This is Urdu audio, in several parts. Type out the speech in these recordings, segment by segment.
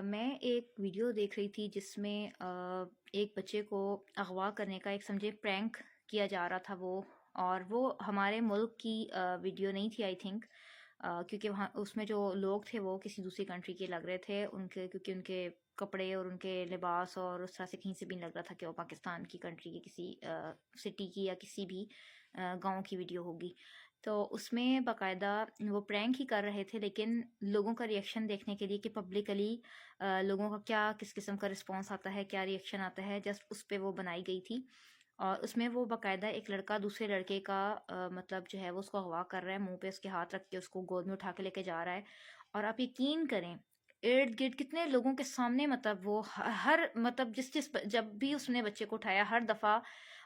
میں ایک ویڈیو دیکھ رہی تھی جس میں ایک بچے کو اغوا کرنے کا ایک سمجھے پرینک کیا جا رہا تھا اور وہ ہمارے ملک کی ویڈیو نہیں تھی آئی تھنک، کیونکہ وہاں اس میں جو لوگ تھے وہ کسی دوسری کنٹری کے لگ رہے تھے کیونکہ ان کے کپڑے اور ان کے لباس اور اس طرح سے کہیں سے بھی نہیں لگ رہا تھا کہ وہ پاکستان کی کنٹری کی کسی سٹی کی یا کسی بھی گاؤں کی ویڈیو ہوگی۔ تو اس میں باقاعدہ وہ پرینک ہی کر رہے تھے، لیکن لوگوں کا ریئیکشن دیکھنے کے لیے کہ پبلکلی لوگوں کا کیا کس قسم کا رسپانس آتا ہے، کیا ریئیکشن آتا ہے، جسٹ اس پہ وہ بنائی گئی تھی۔ اور اس میں وہ باقاعدہ ایک لڑکا دوسرے لڑکے کا مطلب جو ہے وہ اس کو اغوا کر رہا ہے، منہ پہ اس کے ہاتھ رکھ کے اس کو گود میں اٹھا کے لے کے جا رہا ہے۔ اور آپ یقین کریں ارد گرد کتنے لوگوں کے سامنے، مطلب وہ ہر مطلب جب بھی اس نے بچے کو اٹھایا، ہر دفعہ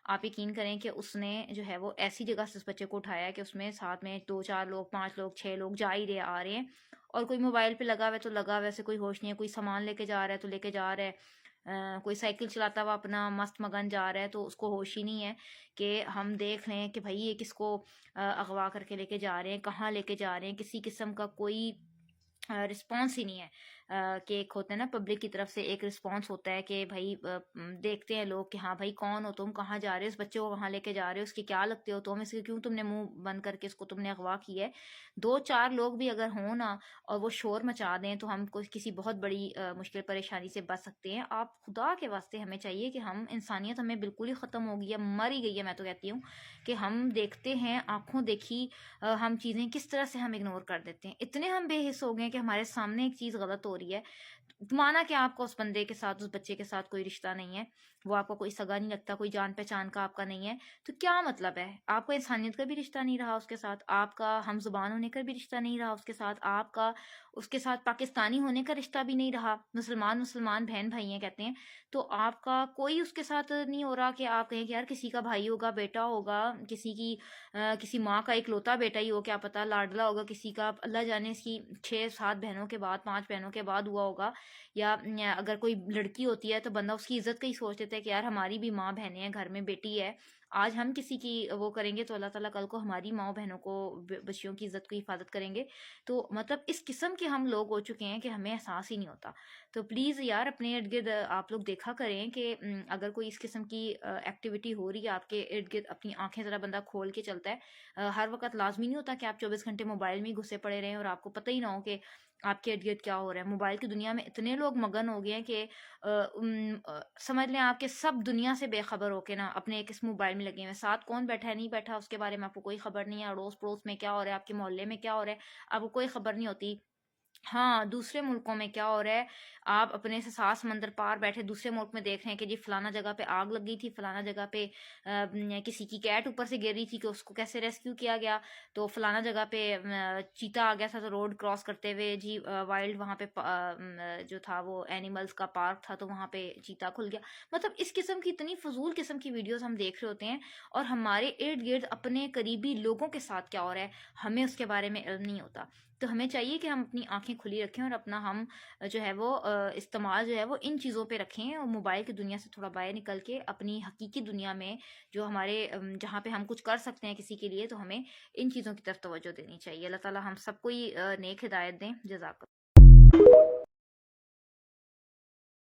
آپ یقین کریں کہ اس نے جو ہے وہ ایسی جگہ سے اس بچے کو اٹھایا کہ اس میں ساتھ میں 2 4 لوگ، 5 لوگ، 6 لوگ جا ہی رہے آ رہے ہیں، اور کوئی موبائل پہ لگا ہوا ہے تو لگا ہوا ہے، کوئی ہوش نہیں ہے، کوئی سامان لے کے جا رہا ہے تو لے کے جا رہا ہے، کوئی سائیکل چلاتا ہوا اپنا مست مگن جا رہا ہے تو اس کو ہوش ہی نہیں ہے کہ ہم دیکھ لیں کہ بھائی یہ کس کو اغوا کر کے لے کے جا رہے ہیں، کہاں لے کے جا رہے ہیں۔ کسی قسم کا کوئی رسپانس ہی نہیں ہے کہ ایک ہوتا ہے نا پبلک کی طرف سے ایک رسپانس ہوتا ہے کہ بھائی دیکھتے ہیں لوگ کہ ہاں بھائی کون ہو تم، کہاں جا رہے ہو، اس بچے کو کہاں لے کے جا رہے ہو، اس کے کیا لگتے ہو تم، اس کے کیوں تم نے منہ بند کر کے اس کو تم نے اغوا کیا ہے۔ 2 4 لوگ بھی اگر ہوں نا اور وہ شور مچا دیں تو ہم کسی بہت بڑی مشکل پریشانی سے بچ سکتے ہیں۔ آپ خدا کے واسطے ہمیں چاہیے کہ انسانیت ہمیں بالکل ہی ختم ہو گئی ہے، مر ہی گئی ہے، میں تو کہتی ہوں کہ ہم دیکھتے ہیں آنکھوں دیکھی ہم چیزیں کس طرح سے ہم اگنور کر دیتے ہیں، اتنے ہم بے حس ہو گئے کہ ہمارے سامنے ایک چیز غلط ہو رہی ہے، مانا کہ آپ کو اس بندے کے ساتھ، اس بچے کے ساتھ کوئی رشتہ نہیں ہے، وہ آپ کو کوئی سگا نہیں لگتا، کوئی جان پہچان کا آپ کا نہیں ہے، تو کیا مطلب ہے؟ آپ کو انسانیت کا بھی رشتہ نہیں رہا اس کے ساتھ، آپ کا ہم زبان ہونے کا بھی رشتہ نہیں رہا اس کے ساتھ، آپ کا اس کے ساتھ پاکستانی ہونے کا رشتہ بھی نہیں رہا، مسلمان بہن بھائی ہیں کہتے ہیں، تو آپ کا کوئی اس کے ساتھ نہیں ہو رہا کہ آپ کہیں کہ یار کسی کا بھائی ہوگا، بیٹا ہوگا، کسی ماں کا اکلوتا بیٹا ہی ہو، کیا پتا لاڈلا ہوگا کسی کا، اللہ جانے اس کی 6 7 بہنوں کے بعد، 5 بہنوں کے بعد ہوا ہوگا، یا اگر کوئی لڑکی ہوتی ہے تو بندہ اس کی عزت کا ہی سوچ لیتا ہے کہ یار ہماری بھی ماں بہنیں ہیں، گھر میں بیٹی ہے، آج ہم کسی کی وہ کریں گے تو اللہ تعالیٰ کل کو ہماری ماں بہنوں کو، بچیوں کی عزت کو حفاظت کریں گے۔ تو مطلب اس قسم کے ہم لوگ ہو چکے ہیں کہ ہمیں احساس ہی نہیں ہوتا۔ تو پلیز یار اپنے ارد گرد آپ لوگ دیکھا کریں کہ اگر کوئی اس قسم کی ایکٹیویٹی ہو رہی ہے آپ کے ارد گرد، اپنی آنکھیں ذرا بندہ کھول کے چلتا ہے۔ ہر وقت لازمی نہیں ہوتا کہ آپ 24 گھنٹے موبائل میں ہی گھسے پڑے رہیں اور آپ کو پتہ ہی نہ ہو کہ آپ کے ارد گرد کیا ہو رہا ہے۔ موبائل کی دنیا میں اتنے لوگ مگن ہو گئے ہیں کہ سمجھ لیں آپ کے سب دنیا سے بے خبر ہو کے نا اپنے ایک اس موبائل میں لگے ہوئے ہیں، ساتھ کون بیٹھا ہے نہیں بیٹھا اس کے بارے میں آپ کو کوئی خبر نہیں ہے، اڑوس پڑوس میں کیا ہو رہا ہے، آپ کے محلے میں کیا ہو رہا ہے آپ کو کوئی خبر نہیں ہوتی۔ ہاں دوسرے ملکوں میں کیا ہو رہا ہے، آپ اپنے سے 7 سمندر پار بیٹھے دوسرے ملک میں دیکھ رہے ہیں کہ جی فلانا جگہ پہ آگ لگ گئی تھی، فلانا جگہ پہ کسی کی کیٹ اوپر سے گر رہی تھی کہ اس کو کیسے ریسکیو کیا گیا، تو فلانا جگہ پہ چیتا آ گیا تھا تو روڈ کراس کرتے ہوئے جی وائلڈ وہاں پہ جو تھا وہ اینیملز کا پارک تھا تو وہاں پہ چیتا کھل گیا۔ مطلب اس قسم کی اتنی فضول قسم کی ویڈیوز ہم دیکھ رہے ہوتے ہیں، اور ہمارے ارد گرد اپنے قریبی لوگوں کے ساتھ کیا ہو رہا ہے ہمیں اس کے بارے میں علم نہیں ہوتا۔ تو ہمیں چاہیے کہ ہم اپنی آنکھیں کھلی رکھیں اور اپنا ہم جو ہے وہ استعمال جو ہے وہ ان چیزوں پہ رکھیں، اور موبائل کی دنیا سے تھوڑا باہر نکل کے اپنی حقیقی دنیا میں جو ہمارے جہاں پہ ہم کچھ کر سکتے ہیں کسی کے لیے، تو ہمیں ان چیزوں کی طرف توجہ دینی چاہیے۔ اللہ تعالیٰ ہم سب کو نیک ہدایت دیں۔ جزاک اللہ۔